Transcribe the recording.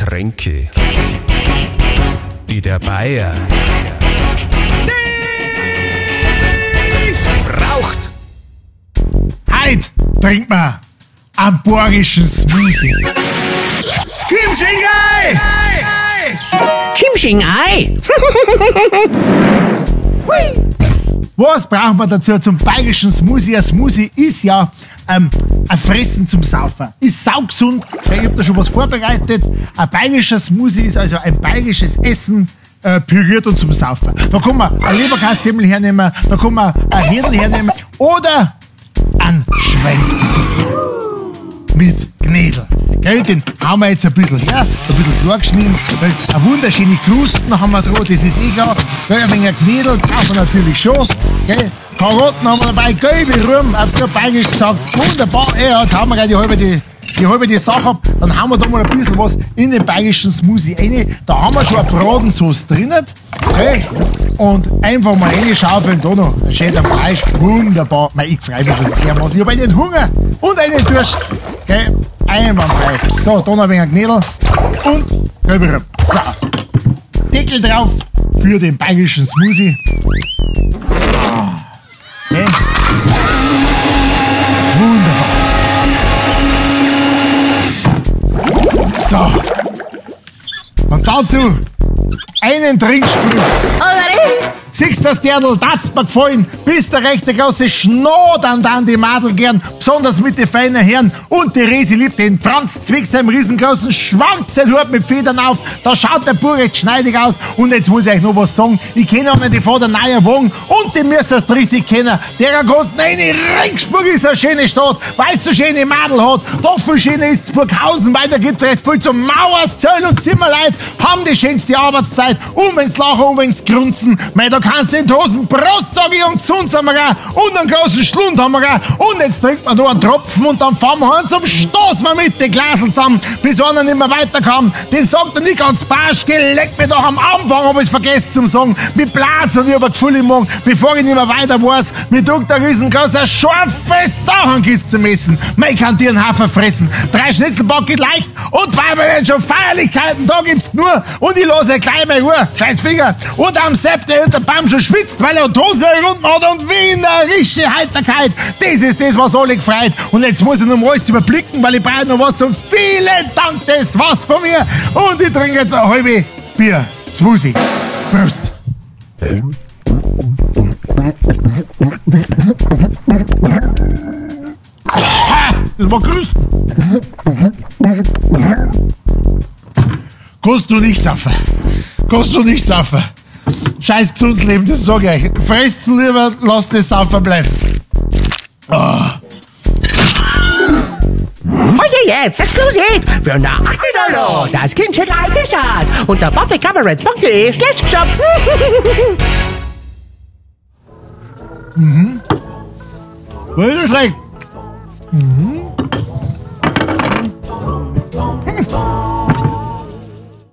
Getränke, die der Bayer nicht braucht. Heut trinkt man einen borgischen Smoothie. Kimching-Ei! Kimching-Ei? Was braucht man dazu zum bayerischen Smoothie? Ein Smoothie ist ja ein Fressen zum Saufen. Ist saugesund. Ich hab da schon was vorbereitet. Ein bayerischer Smoothie ist also ein bayerisches Essen, püriert und zum Saufen. Da kann man ein Leberkassemmel hernehmen, da kann man ein Hirn hernehmen oder ein Schweinsbraten mit Gnädel. Gell, den haben wir jetzt ein bisschen her, ein bisschen klar geschnitten. Eine wunderschöne Krusten haben wir da, das ist eh klar. Gell, ein wenig Gnädel brauchen wir natürlich schon. Gell. Karotten haben wir dabei, gelbe Rüben, auf der bayerisch gesagt. Wunderbar, jetzt haben wir gleich die halbe Sache ab. Dann haben wir da mal ein bisschen was in den bayerischen Smoothie rein. Da haben wir schon eine Bratensauce drinnen. Okay. Und einfach mal reinschaufeln, da noch ein schöner Fleisch. Wunderbar. Ich freue mich, dass ich dermaßen. Ich habe einen Hunger und einen Durst. Okay. Einwandfrei. So, da noch ein wenig Gnädel und gelbe Rüben. So. Deckel drauf für den bayerischen Smoothie. Okay. Wunderbar. So. Und dazu einen Trinkspruch. Siehst das Dirndl, das mir gefallen, bis der rechte große Schnodern dann die Madel gern, besonders mit den feinen Herren. Und die Resi liebt den Franz Zwick, seinem riesengroßen schwarzen Hut mit Federn auf. Da schaut der Bub recht schneidig aus. Und jetzt muss ich euch noch was sagen. Ich kenne auch nicht die vor der neuen Wagen und die müsst ihr richtig kennen. Der kostet eine Ringsburg ist eine schöne Stadt, weil es so schöne Madel hat. Doch viel schöner ist Burghausen, weil da gibt es recht viel zum Mauerszöll und Zimmerleid. Haben die schönste Arbeitszeit. Und wenn's lachen und wenn's grunzen. Mei, da kannst du den Hosen Prost, sag ich, und gesund haben wir auch. Und einen großen Schlund haben wir auch. Und jetzt trinkt man noch einen Tropfen und dann fahren wir hin zum Stoß mal mit den Glaseln zusammen, bis einer nicht mehr weiterkam. Den sagt er nicht ganz barsch, geleckt mir doch am Anfang, hab ich's vergessen zum sagen. Mit Platz und ich hab ein Gefühl im Magen, bevor ich nicht mehr weiter weiß, mir drückt ein riesengroßer scharfe Sachenkist zum Essen. Ich kann dir einen Hafer fressen. 3 Schnitzelback geht leicht und weil wir denn schon Feierlichkeiten, da gibt's nur. Und ich lasse gleich mal Ruhe, scheiß Finger. Und am Sepp, der hinter Baum schon schwitzt, weil er die Hose unten hat und wienerische Heiterkeit. Das ist das, was alle gefreut. Und jetzt muss ich noch mal alles überblicken, weil ich brauche noch was. Und vielen Dank, das war's von mir. Und ich trinke jetzt eine halbe Bier. Smoothie. Prost. Das war Grüßen. Kannst du nicht saufen. Kannst du nicht saufen. Scheiß gesundes Leben, das sag ich euch. Fressen lieber, lasst das Saufen bleiben. Oh. Heute jetzt exklusiv für nur 8 €. Das Kimching-Ei T-Shirt unter publiccabaret.de/shop. Mhm. War nicht schlecht. Mhm.